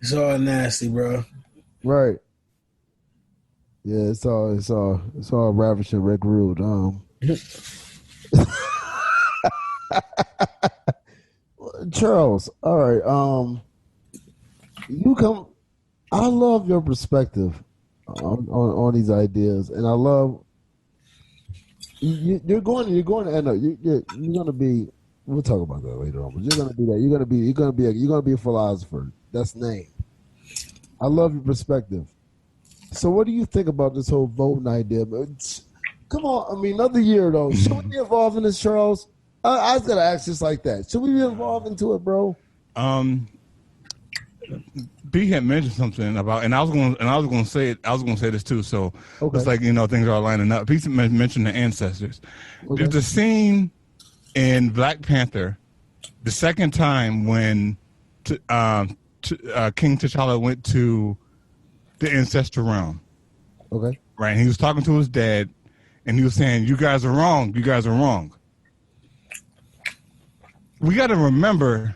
It's all nasty, bro. Right. Yeah, it's all ravish and Rick Rude. Charles, all right. You come. I love your perspective on these ideas, and I love you're going to end up you're going to be. We'll talk about that later on, but you're going to be that. You're going to be a philosopher. That's name. I love your perspective. So, what do you think about this whole voting idea? Come on, I mean, another year though. Should we be involved in this, Charles? I was gonna ask just like that. Should we be involved into it, bro? B had mentioned something about, and I was going to say it. I was going to say this too. So Okay. it's like things are lining up. He mentioned the ancestors. Okay. There's a scene in Black Panther, the second time when King T'Challa went to the ancestral realm. Okay. Right, and he was talking to his dad, and he was saying, "You guys are wrong. You guys are wrong." We got to remember,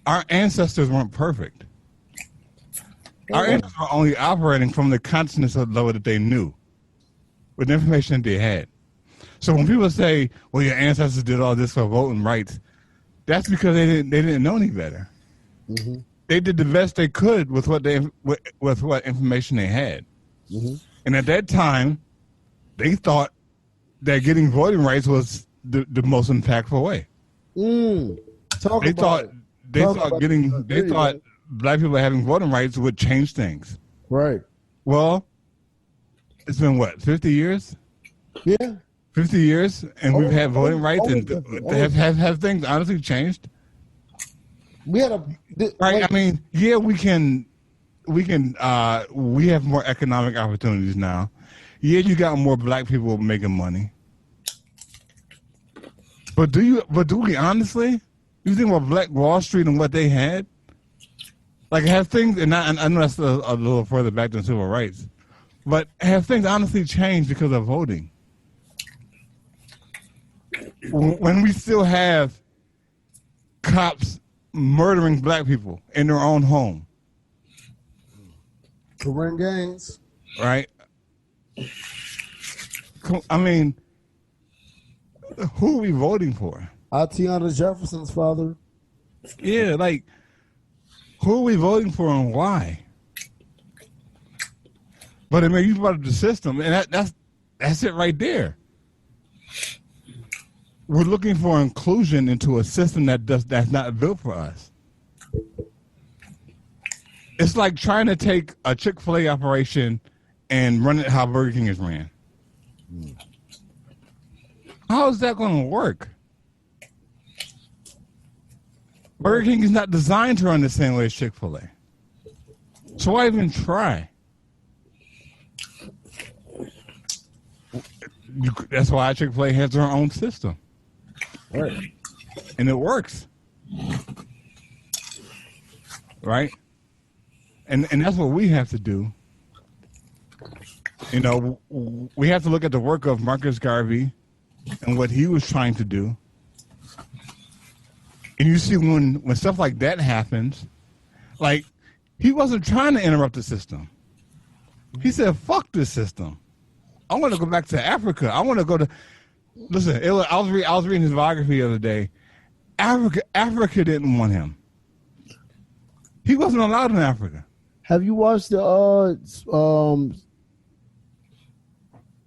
our ancestors weren't perfect. Our ancestors were only operating from the consciousness level that they knew, with the information that they had. So when people say, "Well, your ancestors did all this for voting rights," that's because they didn't know any better. Mm-hmm. They did the best they could with what information they had. Mm-hmm. And at that time, they thought that getting voting rights was the most impactful way. They thought black people having voting rights would change things. Right. Well, it's been what, 50 years? Yeah. 50 years, and we've had voting rights, and have things honestly changed? We had right. I mean, yeah, we have more economic opportunities now. Yeah, you got more black people making money. But do we honestly? You think about Black Wall Street and what they had? Like, have things, and I know that's a little further back than civil rights, but have things honestly changed because of voting? When we still have cops murdering black people in their own home. Korean gangs. Right? I mean, who are we voting for? Atiana Jefferson's father. Yeah, like, who are we voting for and why? But I mean, you brought up the system, and that's it right there. We're looking for inclusion into a system that's not built for us. It's like trying to take a Chick-fil-A operation and run it how Burger King is ran. How is that going to work? Burger King is not designed to run the same way as Chick-fil-A. So why even try? That's why Chick-fil-A has their own system. Right. And it works. Right? And that's what we have to do. You know, we have to look at the work of Marcus Garvey and what he was trying to do. And you see when stuff like that happens, like, he wasn't trying to interrupt the system. He said, fuck this system. I want to go back to Africa. I want to go to... Listen, I was reading his biography the other day. Africa didn't want him. He wasn't allowed in Africa. Have you watched the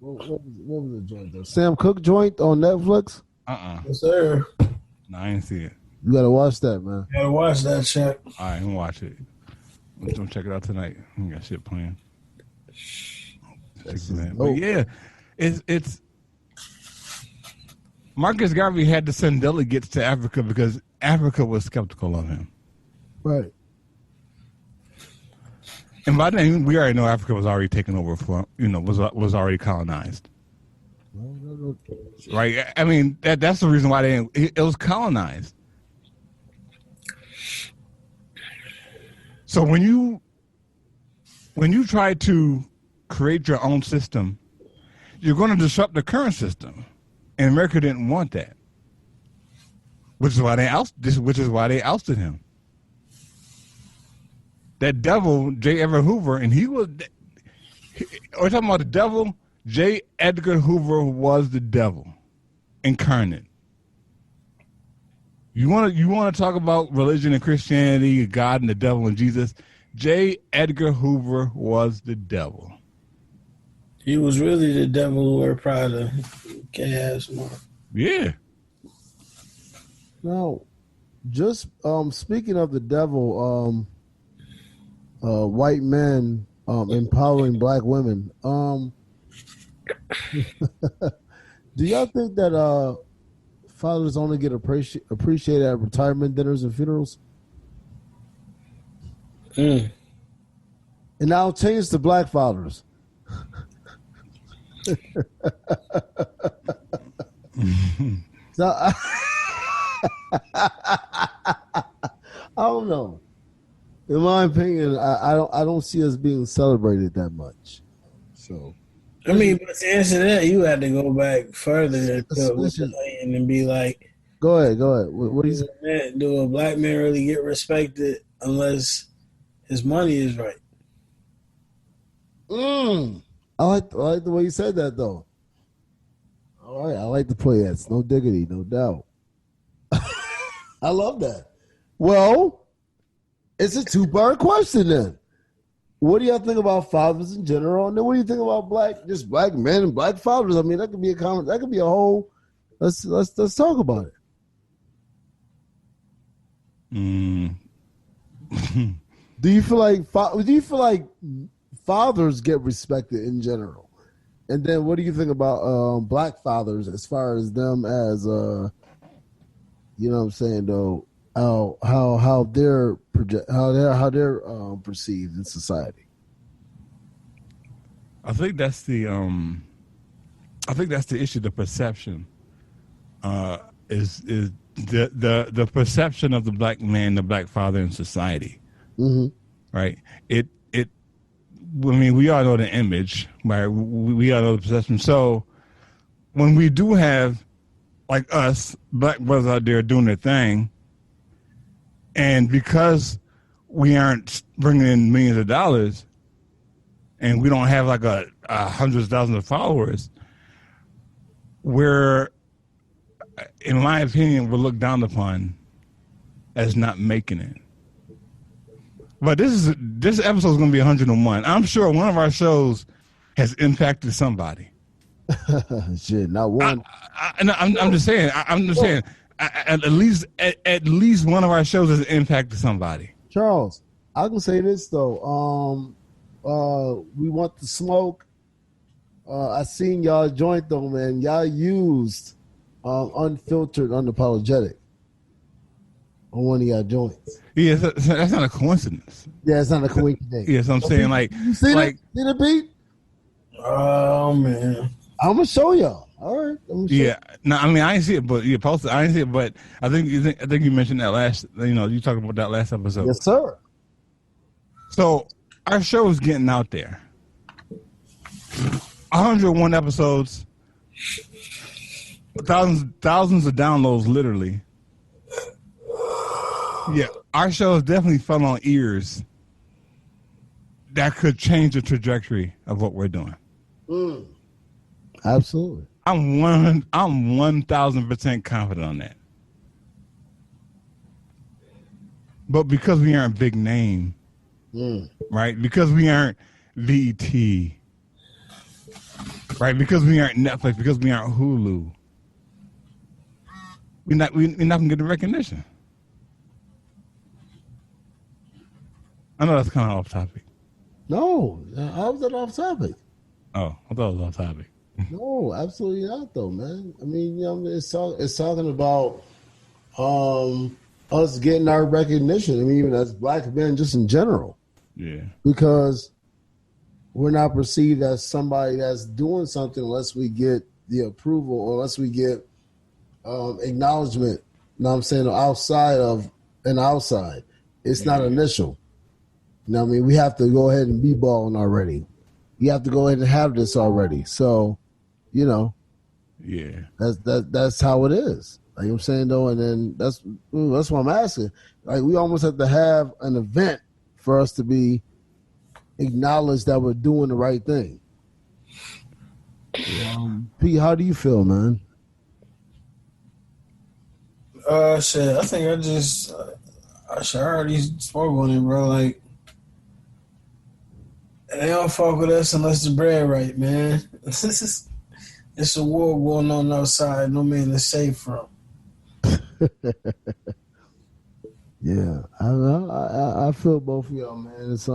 what was the joint though? Sam Cooke joint on Netflix? Yes, sir. No, I didn't see it. You gotta watch that, man. You gotta watch that shit. All right, I'm gonna watch it. I'm gonna check it out tonight. I got shit playing. But yeah, it's Marcus Garvey had to send delegates to Africa because Africa was skeptical of him. Right. And by then, we already know Africa was already taken over was already colonized. Right? I mean, that's the reason why it was colonized. So when you try to create your own system, you're going to disrupt the current system. And America didn't want that. Which is why they ousted him. that devil, J. Edgar Hoover, and we're talking about the devil. J. Edgar Hoover was the devil incarnate. You want to talk about religion and Christianity, God and the devil and Jesus? J. Edgar Hoover was the devil. He was really the devil who wore Prada. Gas mark. Yeah. Now, just speaking of the devil, white men empowering black women. Do y'all think that fathers only get appreciated at retirement dinners and funerals? Mm. And now change to black fathers. So, I don't know. In my opinion, I don't see us being celebrated that much. So, I mean, but to answer that, you had to go back further and be like, go ahead. What do you say? Do a black man really get respected unless his money is right? I like the way you said that, though. All right, I like the play. That's no diggity, no doubt. I love that. Well, it's a two-part question then. What do y'all think about fathers in general? And then what do you think about black men and black fathers? I mean, that could be a comment. That could be a whole. Let's talk about it. Do you feel like fathers get respected in general? And then what do you think about black fathers as far as them as you know what I'm saying, though, how they're perceived in society? I think that's the issue. The perception is the perception of the black man, the black father in society. Mm-hmm. Right. I mean, we all know the image, right? We all know the perception. So when we do have, like us, black brothers out there doing their thing, and because we aren't bringing in millions of dollars, and we don't have like a hundreds of thousands of followers, we're, in my opinion, we're looked down upon as not making it. But this episode is going to be 101. I'm sure one of our shows has impacted somebody. Shit, not one. I'm just saying. I'm just saying. At least one of our shows has impacted somebody. Charles, I can say this though. We want the smoke. I seen y'all joint though, man. Y'all used unfiltered, unapologetic on one of y'all joints. Yeah, that's not a coincidence. Yeah, it's not a coincidence. Yes, I'm saying like, you see the beat? Oh man, I'm gonna show y'all. All right. Yeah. No, I mean I didn't see it, but you posted. I didn't see it, but I think you mentioned that last. You talked about that last episode. Yes, sir. So our show is getting out there. 101 episodes, thousands of downloads, literally. Yeah, our show has definitely fell on ears that could change the trajectory of what we're doing. Absolutely. I'm 1,000% confident on that. But because we aren't big name, right? Because we aren't VET, right? Because we aren't Netflix, because we aren't Hulu, we're not gonna get the recognition. I know that's kind of off topic. No, how was that off topic? Oh, I thought it was off topic. No, absolutely not, though, man. I mean, it's talking about us getting our recognition. I mean, even as black men, just in general. Yeah. Because we're not perceived as somebody that's doing something unless we get the approval or unless we get acknowledgement. You know what I'm saying? Outside of an outside. It's not initial. You know what I mean? We have to go ahead and be balling already. You have to go ahead and have this already. So, yeah, that's how it is. Like I'm saying though, and then that's what I'm asking. Like we almost have to have an event for us to be acknowledged that we're doing the right thing. Pete, how do you feel, man? Shit, I think I already spoke on it, bro. Like, they don't fuck with us unless the bread right, man. It's a war going on outside. No man is safe from. Yeah, I feel both of y'all, man. It's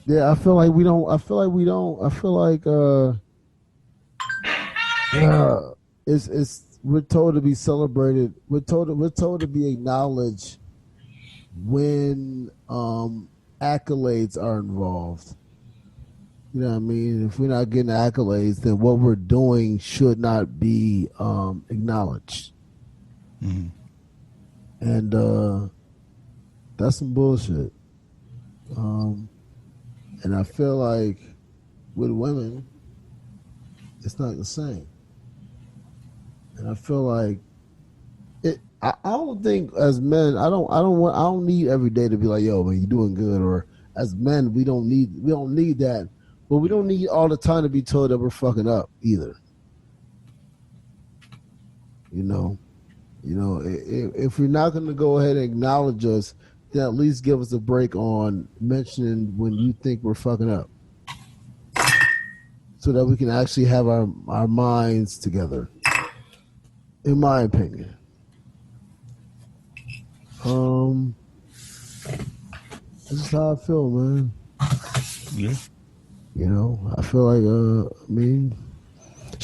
yeah, I feel like we don't. I feel like it's we're told to be celebrated. We're told to be acknowledged when accolades are involved. You know what I mean? If we're not getting accolades, then what we're doing should not be acknowledged. Mm-hmm. And that's some bullshit. And I feel like with women, it's not the same. And I feel like it. I don't think as men, I don't need every day to be like, yo, man, you doing good. Or as men, we don't need that. But we don't need all the time to be told that we're fucking up either. You know, if you're not going to go ahead and acknowledge us, then at least give us a break on mentioning when you think we're fucking up, so that we can actually have our minds together. In my opinion, this is how I feel, man. Yeah. You know, I feel like I mean,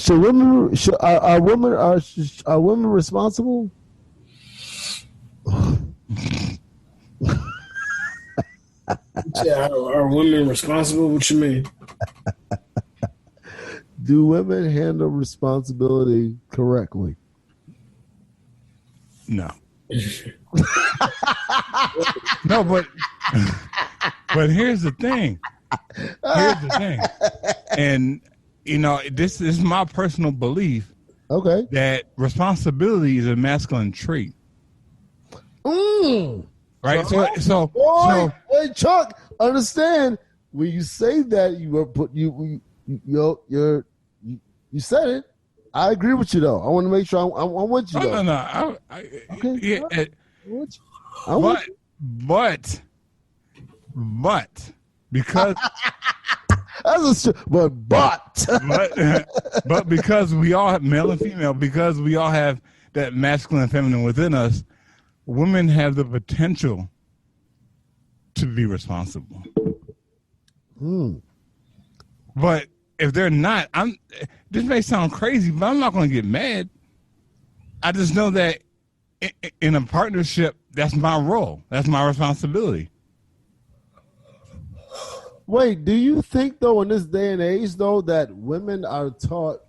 are women responsible? Yeah, are women responsible? What you mean? Do women handle responsibility correctly? No. No, but here's the thing. And you know, this is my personal belief. Okay. That responsibility is a masculine trait. Right. So wait, Chuck, understand when you say that you said it. I agree with you though. I want to make sure I'm with you. No. Okay. But because but because we all have male and female, because we all have that masculine and feminine within us, women have the potential to be responsible. But if they're not, this may sound crazy, but I'm not going to get mad. I just know that in a partnership, that's my role. That's my responsibility. Wait, do you think though in this day and age though that women are taught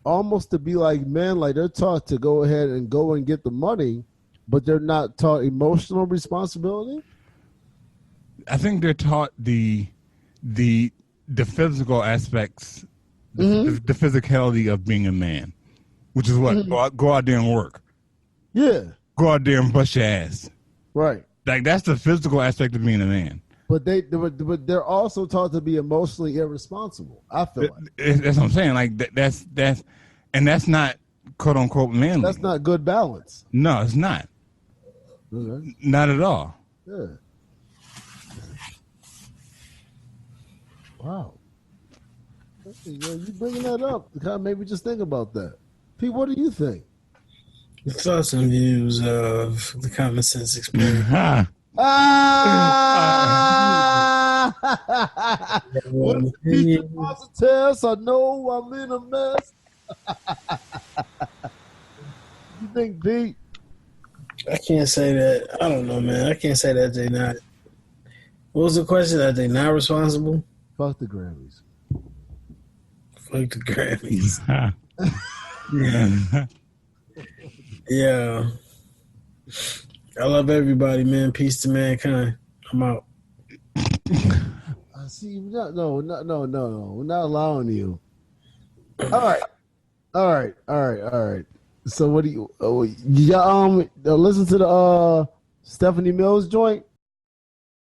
almost to be like men, like they're taught to go ahead and go and get the money, but they're not taught emotional responsibility? I think they're taught the physical aspects, the physicality of being a man, which is what go out there and work. Yeah, go out there and bust your ass. Right. Like that's the physical aspect of being a man. But they're also taught to be emotionally irresponsible. I feel like that's what I'm saying. Like that's not quote unquote manly. That's not good balance. No, it's not. Okay. Not at all. Yeah. Wow. You bringing that up? Kind of made me just think about that. Pete, what do you think? The thoughts and views of the Common Sense Experience. When Pete wants a test, I know I'm in a mess. You think, Pete? I can't say that. I don't know, man. I can't say that they not. What was the question? That they not responsible? Fuck the Grammys. Fuck the Grammys. Yeah. I love everybody, man. Peace to mankind. I'm out. See, no. We're not allowing you. All right. So what do you? Listen to the Stephanie Mills joint.